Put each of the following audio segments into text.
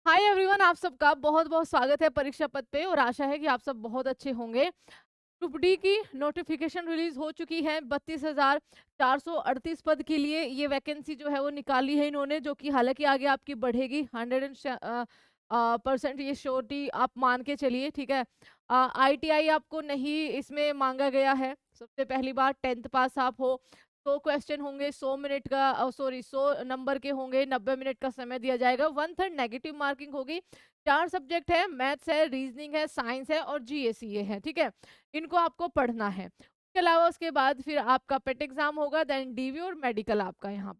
Hi everyone, आप सबका बहुत बहुत स्वागत है परीक्षा पद पे और आशा है कि आप सब बहुत अच्छे होंगे। ग्रुप डी की नोटिफिकेशन रिलीज हो चुकी है। 32,438 पद के लिए ये वैकेंसी जो है वो निकाली है इन्होंने, जो कि हालांकि आगे आपकी बढ़ेगी 100% ये श्योरिटी आप मान के चलिए। ठीक है, आईटीआई आपको नहीं इसमें मांगा गया है। सबसे पहली बात, 10th पास आप हो। 100 क्वेश्चन होंगे, 100 मिनट का, सॉरी 100 नंबर के होंगे, 90 मिनट का समय दिया जाएगा। 1/3 नेगेटिव मार्किंग होगी। 4 सब्जेक्ट है, मैथ्स है, रीजनिंग है, साइंस है और जीएससीए है। ठीक है, इनको आपको पढ़ना है। उसके अलावा उसके बाद फिर आपका पेट एग्जाम होगा, देन डीवी और मेडिकल आपका यहाँ।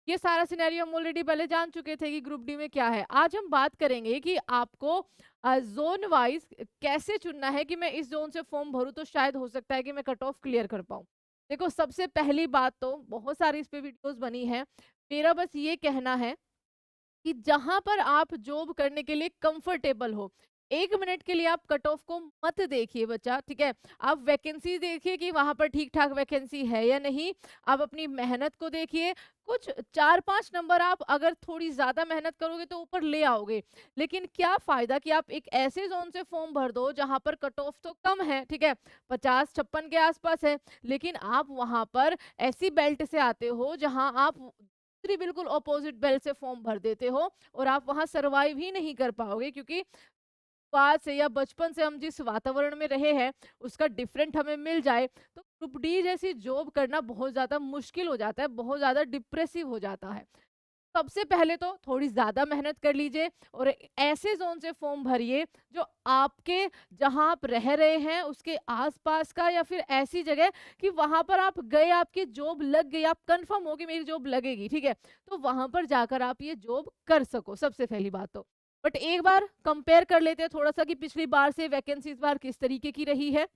ये सारा सिनेरियो हम ऑलरेडी पहले जान चुके थे कि ग्रुप डी में क्या है। आज हम बात करेंगे कि आपको जोन वाइज कैसे चुनना है कि मैं इस जोन से फॉर्म भरूं तो शायद हो सकता है कि मैं कट ऑफ क्लियर कर पाऊं। देखो, सबसे पहली बात तो बहुत सारी इस पे वीडियोस बनी है। मेरा बस ये कहना है कि जहां पर आप जॉब करने के लिए कंफर्टेबल हो, 1 मिनट के लिए आप कट ऑफ को मत देखिए बच्चा। ठीक है, आप वैकेंसी देखिए कि वहां पर ठीक ठाक वैकेंसी है या नहीं। आप अपनी मेहनत को देखिए। कुछ 4-5 नंबर आप अगर थोड़ी ज्यादा मेहनत करोगे तो ऊपर ले आओगे। लेकिन क्या फायदा कि आप एक ऐसे जोन से फॉर्म भर दो जहां पर कट ऑफ तो कम है, ठीक है, 50-56 के आसपास है, लेकिन आप वहां पर ऐसी बेल्ट से आते हो जहां आप दूसरी बिल्कुल ऑपोजिट बेल्ट से फॉर्म भर देते हो और आप वहां सरवाइव ही नहीं कर पाओगे, क्योंकि बाद से या बचपन से हम जिस वातावरण में रहे हैं उसका डिफरेंट हमें मिल जाए तो ग्रुप डी जैसी जॉब करना बहुत ज्यादा मुश्किल हो जाता है, बहुत ज्यादा डिप्रेसिव हो जाता है। सबसे पहले तो थोड़ी ज्यादा मेहनत कर लीजिए और ऐसे जोन से फॉर्म भरिए जो आपके, जहां आप रह रहे हैं उसके आसपास का, या फिर ऐसी जगह कि वहां पर आप गए, आपकी जॉब लग गई, आप कंफर्म हो कि मेरी जॉब लगेगी। ठीक है, तो वहां पर जाकर आप ये जॉब कर सको, सबसे पहली बात तो। बट एक बार कंपेयर कर लेते हैं थोड़ा सा कि पिछली बार से वैकेंसी इस बार किस तरीके की रही है।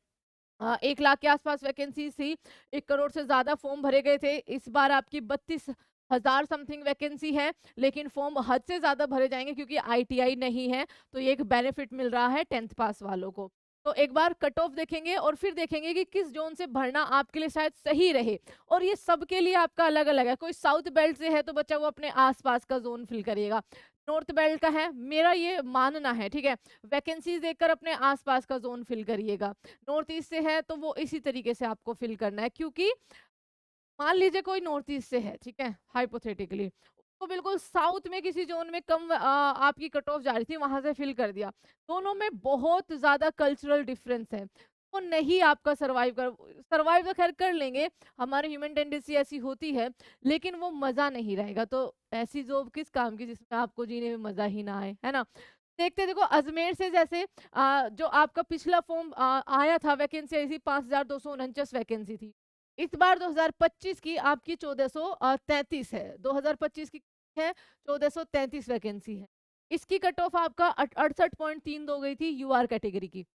1 लाख के आसपास वैकेंसी थी, 1 करोड़ से ज्यादा फॉर्म भरे गए थे। इस बार आपकी 32,000 समथिंग वैकेंसी है, लेकिन फॉर्म हद से ज्यादा भरे जाएंगे क्योंकि आईटीआई नहीं है, तो ये एक बेनिफिट मिल रहा है 10th पास वालों को। तो एक बार कट ऑफ देखेंगे और फिर देखेंगे कि किस जोन से भरना आपके लिए शायद सही रहे। और ये सबके लिए आपका अलग अलग है। कोई साउथ बेल्ट से है तो बच्चा वो अपने आसपास का जोन फिल करिएगा। नॉर्थ बेल्ट का है, मेरा ये मानना है, ठीक है, वैकेंसीज देखकर अपने आसपास का जोन फिल करिएगा। नॉर्थ ईस्ट से है तो वो इसी तरीके से आपको फिल करना है, क्योंकि मान लीजिए कोई नॉर्थ ईस्ट से है, ठीक है, हाइपोथेटिकली उसको बिल्कुल साउथ में किसी जोन में कम आपकी कट ऑफ जा रही थी, वहां से फिल कर दिया। दोनों में बहुत ज्यादा कल्चरल डिफरेंस है। वो नहीं आपका सर्वाइव तो खैर कर लेंगे, हमारे ह्यूमन टेंडेंसी ऐसी होती है, लेकिन वो मजा नहीं रहेगा। तो ऐसी जॉब किस काम की जिसमें आपको जीने में मजा ही ना आए, है ना। देखते देखो, अजमेर से जैसे जो आपका पिछला फॉर्म आया था, वैकेंसी आई थी 5,249 वैकेंसी थी। इस बार 2025 की आपकी 1433 है। 2025 की है 1433 वैकेंसी है। इसकी कट ऑफ आपका 68.3 गई थी यूआर कैटेगरी की।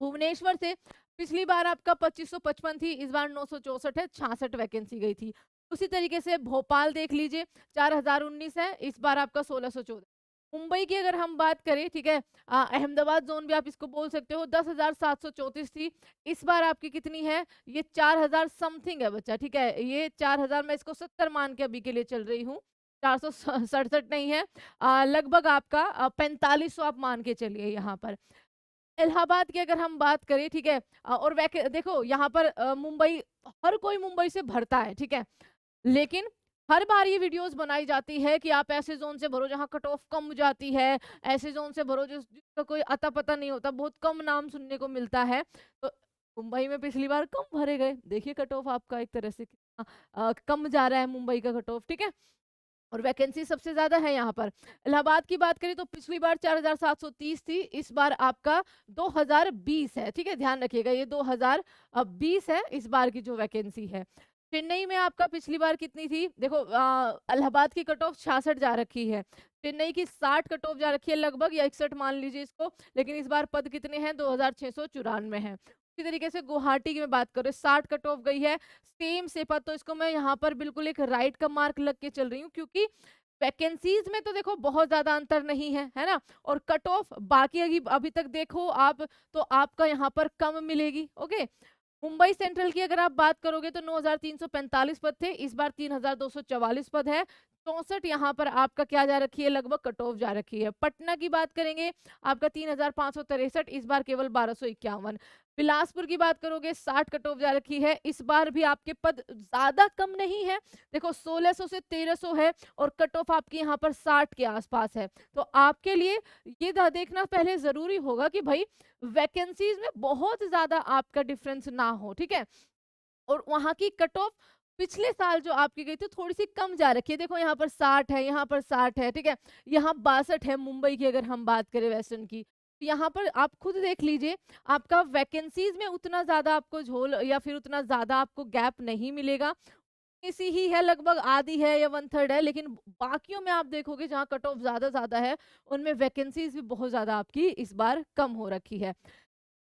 भुवनेश्वर से पिछली बार आपका 2555 थी, इस बार 964 है, 66 वैकेंसी गई थी। उसी तरीके से भोपाल देख लीजिए, 4019 है, इस बार आपका 1614। मुंबई की अगर हम बात करें, ठीक है, अहमदाबाद जोन भी आप इसको बोल सकते हो, 10,734 थी। इस बार आपकी कितनी है, ये 4,000 समथिंग है बच्चा। ठीक है, ये 4,000 मैं इसको 70 मान के अभी के लिए चल रही हूँ, 467 नहीं है। लगभग आपका 4500 आप मान के चलिए यहाँ पर। इलाहाबाद की अगर हम बात करें, ठीक है, और देखो यहाँ पर मुंबई, हर कोई मुंबई से भरता है, ठीक है, लेकिन हर बार ये वीडियोस बनाई जाती है कि आप ऐसे जोन से भरो जहां कट ऑफ कम जाती है, ऐसे जोन से भरो जिसका कोई अता पता नहीं होता, बहुत कम नाम सुनने को मिलता है। तो मुंबई में पिछली बार कम भरे गए, देखिए कट ऑफ आपका एक तरह से कितना कम जा रहा है मुंबई का कट ऑफ। ठीक है, और वैकेंसी सबसे ज्यादा है यहाँ पर। इलाहाबाद की बात करें तो पिछली बार 4,730 थी, इस बार आपका 2020 है। ठीक है, ध्यान रखिएगा, ये 2020 है इस बार की जो वैकेंसी है। चेन्नई में आपका पिछली बार कितनी थी, देखो, इलाहाबाद की कट ऑफ 66 जा रखी है, चेन्नई की 60 कट ऑफ जा रखी है लगभग, या 61 मान लीजिए इसको। लेकिन इस बार पद कितने हैं, 2,694 है। इसी तरीके से गुवाहाटी की मैं बात करूँ, 60 कट ऑफ गई है, सेम सेपा। तो इसको मैं यहाँ पर बिल्कुल एक राइट का मार्क लग के चल रही हूँ, क्योंकि वैकेंसीज में तो देखो बहुत ज्यादा अंतर नहीं है ना, और कट ऑफ बाकी अभी तक देखो आप, तो आपका यहाँ पर कम मिलेगी। ओके, मुंबई सेंट्रल की अगर आप बात करोगे तो 9,345 पद थे, इस बार 3,244 पद है, 64 यहाँ पर आपका क्या जा रखी है, लगभग कट ऑफ जा रखी है। पटना की बात करेंगे, आपका 3563, इस बार केवल 1251। बिलासपुर की बात करोगे, 60 कट ऑफ जा रखी है, इस बार भी आपके पद ज्यादा कम नहीं है। देखो 1600 से 1300 है और कट ऑफ आपकी यहाँ पर 60 के आसपास है। तो आपके लिए ये देखना पहले जरूरी होगा कि भाई वैकेंसीज में बहुत ज्यादा आपका डिफरेंस ना हो, ठीक है। और वहां की कट ऑफ पिछले साल जो आपकी गई थी थोड़ी सी कम जा रखी है। देखो यहाँ पर 60 है, यहाँ पर 60 है, ठीक है। यहाँ 62 है मुंबई की, अगर हम बात करें वेस्टर्न की। तो यहाँ पर आप खुद देख लीजिए, आपका वैकेंसीज में उतना ज्यादा आपको झोल या फिर उतना ज्यादा आपको गैप नहीं मिलेगा। इसी ही है, लगभग आधी है या 1/3 है, लेकिन बाकियों में आप देखोगे जहाँ कट ऑफ ज्यादा ज्यादा है, उनमें वैकेंसीज भी बहुत ज्यादा आपकी इस बार कम हो रखी है।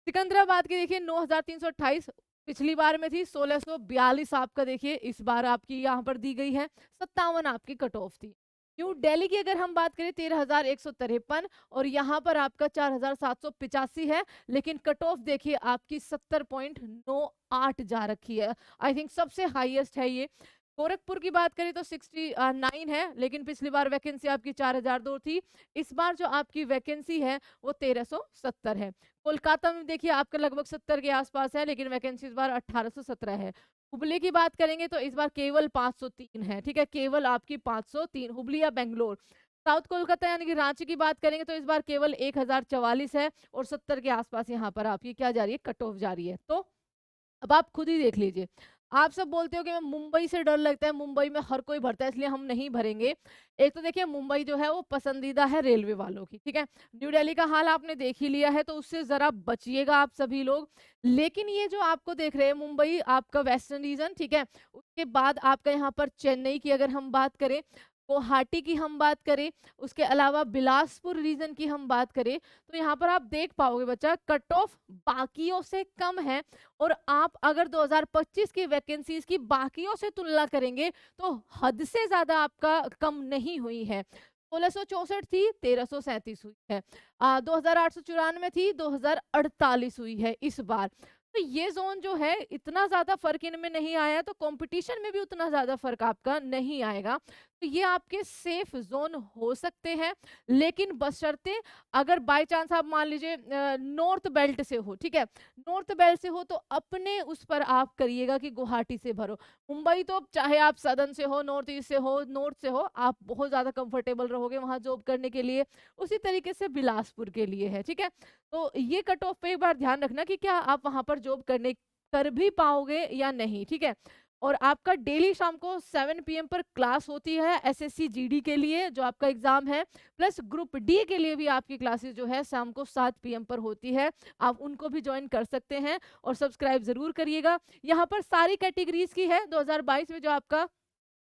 सिकंदराबाद की देखिए 9328, पिछली बार में थी 1642 आपका, देखिए इस बार आपकी यहाँ पर दी गई है। 57 आपकी कट ऑफ थी। न्यू दिल्ली की अगर हम बात करें 13,153 और यहाँ पर आपका 4,785 है, लेकिन कट ऑफ देखिए आपकी 70.98 जा रखी है। आई थिंक सबसे हाईएस्ट है ये। गोरखपुर की बात करें तो 69 है, लेकिन पिछली बार वैकेंसी आपकी 4002 थी। इस बार जो आपकी वैकेंसी है वो 1370 है। कोलकाता में देखिए आपका लगभग 70 के आसपास है, लेकिन वैकेंसी इस बार 1817 है। हुबली की बात करेंगे तो इस बार केवल 503 है, ठीक है, केवल आपकी 503, हुबली या बेंगलोर। साउथ कोलकाता यानी कि रांची की बात करेंगे तो इस बार केवल 1044 है और 70 के आसपास यहाँ पर आपकी क्या जा रही है, कट ऑफ जा रही है। तो अब आप खुद ही देख लीजिए। आप सब बोलते हो कि मैं मुंबई से डर लगता है, मुंबई में हर कोई भरता है इसलिए हम नहीं भरेंगे। एक तो देखिए मुंबई जो है वो पसंदीदा है रेलवे वालों की, ठीक है। न्यू दिल्ली का हाल आपने देख ही लिया है, तो उससे जरा बचिएगा आप सभी लोग। लेकिन ये जो आपको देख रहे हैं मुंबई आपका वेस्टर्न रीजन, ठीक है, उसके बाद आपका यहाँ पर चेन्नई की अगर हम बात करें, गुवाहाटी की हम बात करें, उसके अलावा बिलासपुर रीजन की हम बात करें, तो यहाँ पर आप देख पाओगे बच्चा कट ऑफ बाकियों से कम है। और आप अगर 2025 की वैकेंसीज की बाकियों से तुलना करेंगे तो हद से ज्यादा आपका कम नहीं हुई है। 1664 थी, 1337 हुई है। 2894 थी, 2048 हुई है इस बार। तो ये जोन जो है इतना ज्यादा फर्क इनमें नहीं आया, तो कंपटीशन में भी उतना ज्यादा फर्क आपका नहीं आएगा। तो ये आपके सेफ जोन हो सकते हैं, लेकिन बशर्ते अगर बाय चांस आप मान लीजिए नॉर्थ बेल्ट से हो, ठीक है, नॉर्थ बेल्ट से हो तो अपने उस पर आप करिएगा कि गुवाहाटी से भरो। मुंबई तो चाहे आप सदर्न से हो, नॉर्थ ईस्ट से हो, नॉर्थ से हो, आप बहुत ज्यादा कंफर्टेबल रहोगे वहां जॉब करने के लिए। उसी तरीके से बिलासपुर के लिए है, ठीक है। तो ये कट ऑफ पे एक बार ध्यान रखना कि क्या आप वहां पर जॉब करने कर भी पाओगे या नहीं, ठीक है। और आपका डेली शाम को 7 PM पर क्लास होती है एसएससी जीडी के लिए जो आपका एग्जाम है, प्लस ग्रुप डी के लिए भी आपकी क्लासेस जो है शाम को 7 PM पर होती है। आप उनको भी ज्वाइन कर सकते हैं और सब्सक्राइब जरूर करिएगा। यहाँ पर सारी कैटेगरीज की है। 2022 में जो आपका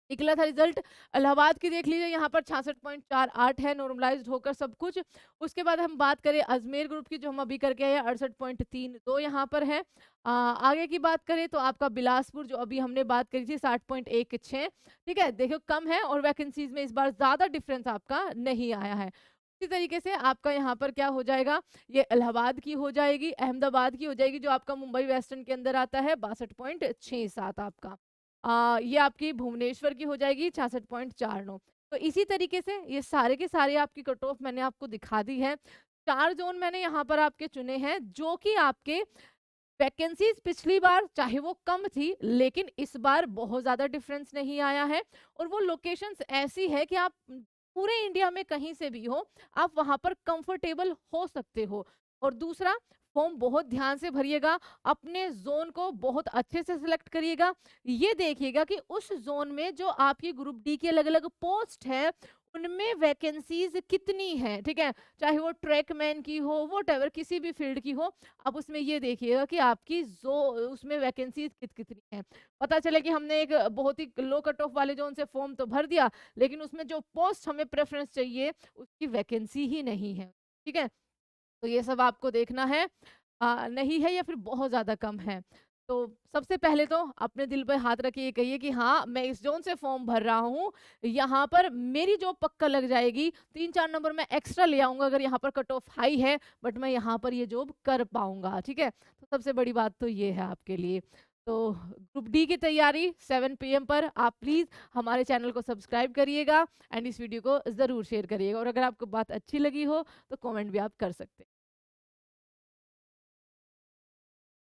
निकला था रिजल्ट, इलाहाबाद की देख लीजिए, यहाँ पर 66.48 है नॉर्मलाइज्ड होकर सब कुछ। उसके बाद हम बात करें अजमेर ग्रुप की जो हम अभी करके आए 68.32 यहाँ पर है। आगे की बात करें तो आपका बिलासपुर जो अभी हमने बात करी थी 60.16, ठीक है, देखो कम है और वैकेंसीज में इस बार ज्यादा डिफरेंस आपका नहीं आया है। इसी तरीके से आपका यहाँ पर क्या हो जाएगा, ये इलाहाबाद की हो जाएगी, अहमदाबाद की हो जाएगी जो आपका मुंबई वेस्टर्न के अंदर आता है 62.67 आपका। ये आपकी भुवनेश्वर की हो जाएगी 66.49। तो इसी तरीके से ये सारे के सारे आपकी कट ऑफ मैंने आपको दिखा दी है। 4 जोन मैंने यहाँ पर आपके चुने हैं जो कि आपके वैकेंसीज पिछली बार चाहे वो कम थी, लेकिन इस बार बहुत ज्यादा डिफरेंस नहीं आया है। और वो लोकेशंस ऐसी है कि आप पूरे इंडिया में कहीं से भी हो, आप वहां पर कंफर्टेबल हो सकते हो। और दूसरा, फॉर्म बहुत ध्यान से भरिएगा, अपने जोन को बहुत अच्छे से सिलेक्ट करिएगा। ये देखिएगा कि उस जोन में जो आपकी ग्रुप डी की अलग अलग पोस्ट है उनमें वैकेंसीज कितनी है, ठीक है, चाहे वो ट्रैकमैन की हो, वोटेवर किसी भी फील्ड की हो। अब उसमें ये देखिएगा कि आपकी जो उसमें वैकेंसीज कितनी है। पता चले कि हमने एक बहुत ही लो कट ऑफ वाले जोन से फॉर्म तो भर दिया, लेकिन उसमें जो पोस्ट हमें प्रेफरेंस चाहिए उसकी वैकेंसी ही नहीं है, ठीक है। तो ये सब आपको देखना है, नहीं है या फिर बहुत ज्यादा कम है। तो सबसे पहले तो अपने दिल पे हाथ रखिए, कहिए कि हाँ मैं इस जोन से फॉर्म भर रहा हूँ, यहाँ पर मेरी जॉब पक्का लग जाएगी, 3-4 नंबर मैं एक्स्ट्रा ले आऊंगा अगर यहाँ पर कट ऑफ हाई है, बट मैं यहाँ पर ये जॉब कर पाऊंगा, ठीक है। तो सबसे बड़ी बात तो ये है आपके लिए। तो ग्रुप डी की तैयारी 7 PM पर आप प्लीज़ हमारे चैनल को सब्सक्राइब करिएगा एंड इस वीडियो को ज़रूर शेयर करिएगा, और अगर आपको बात अच्छी लगी हो तो कमेंट भी आप कर सकते हैं।